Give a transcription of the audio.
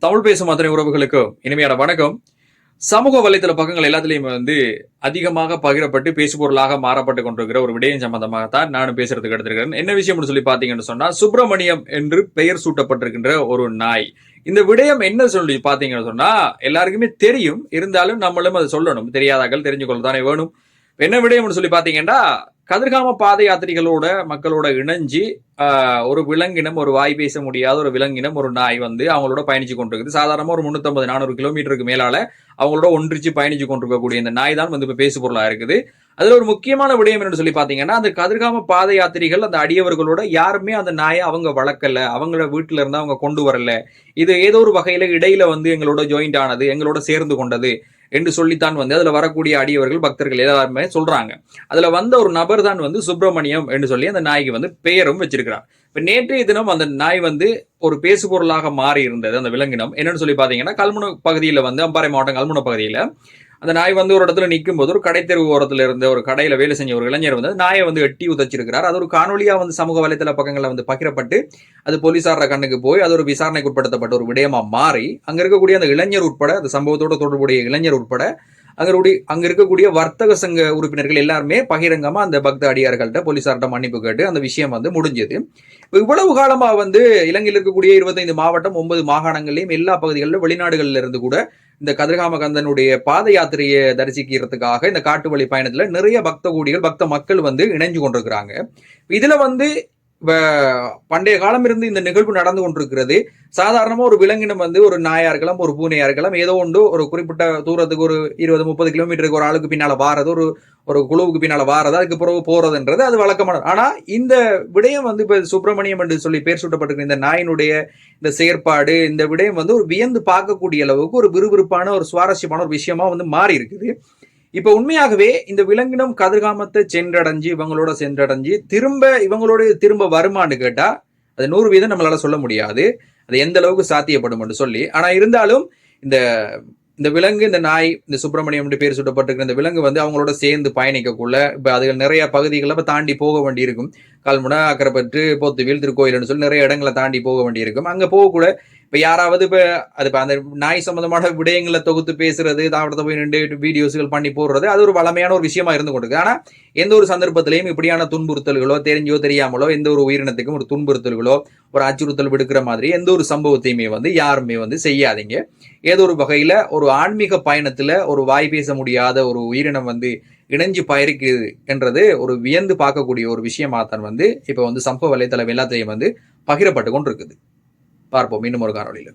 தமிழ் பேசும் அத்தனை உறவுகளுக்கும் இனிமையான வணக்கம். சமூக வலைதள பக்கங்கள் எல்லாத்துலயும் அதிகமாக பகிரப்பட்டு பேசுபொருளாக மாறப்பட்டு கொண்டிருக்கிற ஒரு விடயம் சம்பந்தமாகத்தான் நானும் பேசுறதுக்கு எடுத்திருக்கிறேன். என்ன விஷயம்னு சொல்லி பாத்தீங்கன்னு சொன்னா, சுப்பிரமணியம் என்று பெயர் சூட்டப்பட்டிருக்கின்ற ஒரு நாய். இந்த விடயம் என்ன சொல்லி பாத்தீங்கன்னு சொன்னா, எல்லாருக்குமே தெரியும். இருந்தாலும் நம்மளும் அதை சொல்லணும். தெரியாதாக்கள் தெரிஞ்சு கொள்ளத்தானே வேணும். என்ன விடயம்னு சொல்லி பாத்தீங்கன்னா, கதிர்காம பாத யாத்திரிகளோட மக்களோட இணைஞ்சு ஒரு விலங்கினம், ஒரு வாய் பேச முடியாத ஒரு விலங்கினம், ஒரு நாய் அவங்களோட பயணிச்சு கொண்டிருக்குது. சாதாரணமா ஒரு 350 400 கிலோமீட்டருக்கு மேலால அவங்களோட ஒன்றிச்சு பயணிச்சு கொண்டிருக்கக்கூடிய இந்த நாய் தான் இப்ப பேசு பொருளா இருக்குது. அதுல ஒரு முக்கியமான விடயம் என்னன்னு சொல்லி பாத்தீங்கன்னா, அந்த கதிர்காம பாத யாத்திரிகள் அந்த அடியவர்களோட யாருமே அந்த நாயை அவங்க வளர்க்கல, அவங்கள வீட்டுல இருந்து அவங்க கொண்டு வரல. இது ஏதோ ஒரு வகையில இடையில எங்களோட ஜாயிண்ட் ஆனது, எங்களோட சேர்ந்து கொண்டது என்று சொல்லித்தான் அதுல வரக்கூடிய அடியவர்கள் பக்தர்கள் எல்லாருமே சொல்றாங்க. அதுல வந்த ஒரு நபர் தான் சுப்பிரமணியம் என்று சொல்லி அந்த நாய்க்கு பெயரும் வச்சிருக்கிறார். இப்ப நேற்றைய தினம் அந்த நாய் ஒரு பேசு பொருளாக மாறி இருந்தது. அந்த விலங்கினம் என்னன்னு சொல்லி பாத்தீங்கன்னா, கல்முனை பகுதியில அம்பாறை மாவட்டம் கல்முனை பகுதியில அந்த நாய் ஒரு இடத்துல நிற்கும் போது ஒரு கடை தெருவு ஓரத்துல இருந்த ஒரு கடையில வேலை செஞ்ச ஒரு இளைஞர் நாயை எட்டி உதச்சிருக்கிறார். அது ஒரு காணொலியா சமூக வலைதள பக்கங்கள்ல பகிரப்பட்டு அது போலீசார கண்ணுக்கு போய் அது ஒரு விசாரணைக்கு உட்படுத்தப்பட்ட ஒரு விடயமா மாறி அங்க இருக்கக்கூடிய அந்த இளைஞர் உட்பட அந்த சம்பவத்தோட தொடர்புடைய இளைஞர் உட்பட அங்க இருக்கக்கூடிய வர்த்தக சங்க உறுப்பினர்கள் எல்லாருமே பகிரங்கமா அந்த பக்த அடியார்கள்ட்ட போலீசார்ட்ட மன்னிப்பு கேட்டு அந்த விஷயம் முடிஞ்சது. இவ்வளவு காலமா இலங்கையில் இருக்கக்கூடிய 25 மாவட்டம் 9 மாகாணங்களையும் எல்லா பகுதிகளிலும் வெளிநாடுகள்ல இருந்து கூட இந்த கதிர்காம கந்தனுடைய பாத யாத்திரையை தரிசிக்கிறதுக்காக இந்த காட்டு வழி பயணத்துல நிறைய பக்த கூடிகள் பக்த மக்கள் இணைஞ்சு கொண்டிருக்கிறாங்க. இதுல பண்டைய காலம் இருந்து இந்த நிகழ்வு நடந்து கொண்டிருக்கிறது. சாதாரணமா ஒரு விலங்கினம் ஒரு நாயா இருக்கலாம், ஒரு பூனையா இருக்கலாம், ஏதோ ஒன்று ஒரு குறிப்பிட்ட தூரத்துக்கு ஒரு 20-30 கிலோமீட்டருக்கு ஒரு ஆளுக்கு பின்னால வாரது, ஒரு குழுவுக்கு பின்னால வாரது, அதுக்கு பிறகு போறதுன்றது அது வழக்கமான. ஆனா இந்த விடயம் இப்ப சுப்பிரமணியம் என்று சொல்லி பேர் சூட்டப்பட்டிருக்கிற இந்த நாயினுடைய இந்த செயற்பாடு, இந்த விடயம் ஒரு வியந்து பார்க்கக்கூடிய அளவுக்கு ஒரு விறுவிறுப்பான ஒரு சுவாரஸ்யமான ஒரு விஷயமா மாறி இருக்குது. இப்ப உண்மையாகவே இந்த விலங்கினம் கதிர்காமத்தை சென்றடைஞ்சு இவங்களோட சென்றடைஞ்சு திரும்ப வருமானு கேட்டா அது 100% நம்மளால சொல்ல முடியாது. அது எந்த அளவுக்கு சாத்தியப்படும் சொல்லி. ஆனா இருந்தாலும் இந்த இந்த விலங்கு, இந்த நாய், இந்த சுப்பிரமணியம் பேர் சுட்டப்பட்டிருக்கிற இந்த விலங்கு அவங்களோட சேர்ந்து பயணிக்கக்குள்ள இப்ப அதுகள் நிறைய பகுதிகளை தாண்டி போக வேண்டி இருக்கும். கல்முனை, அக்கரைப்பற்று, போத்துவில், திருக்கோயில்னு சொல்லி நிறைய இடங்களை தாண்டி போக வேண்டி இருக்கும். அங்க போகக்கூட இப்ப யாராவது அந்த நாய் சம்பந்தமான விடயங்களை தொகுத்து பேசுறது, தாவரத்தை போய் 2 வீடியோஸ்கள் பண்ணி போடுறது, அது ஒரு வளமையான ஒரு விஷயமா இருந்து கொண்டிருக்கு. ஆனா எந்த ஒரு சந்தர்ப்பத்திலையும் இப்படியான துன்புறுத்தல்களோ, தெரிஞ்சோ தெரியாமலோ எந்த ஒரு உயிரினத்துக்கும் ஒரு துன்புறுத்தல்களோ, ஒரு அச்சுறுத்தல் விடுக்கிற மாதிரி எந்த ஒரு சம்பவத்தையுமே யாருமே செய்யாதீங்க. ஏதோ ஒரு வகையில ஒரு ஆன்மீக பயணத்துல ஒரு வாய் பேச முடியாத ஒரு உயிரினம் இணைஞ்சு பயணிக்குது என்றது ஒரு வியந்து பார்க்கக்கூடிய ஒரு விஷயமா தான் இப்ப சமூக வலைதளம் எல்லாத்தையும் பகிரப்பட்டு கொண்டிருக்குது. பார்ப்போம் இன்னும் ஒரு காணொளியில.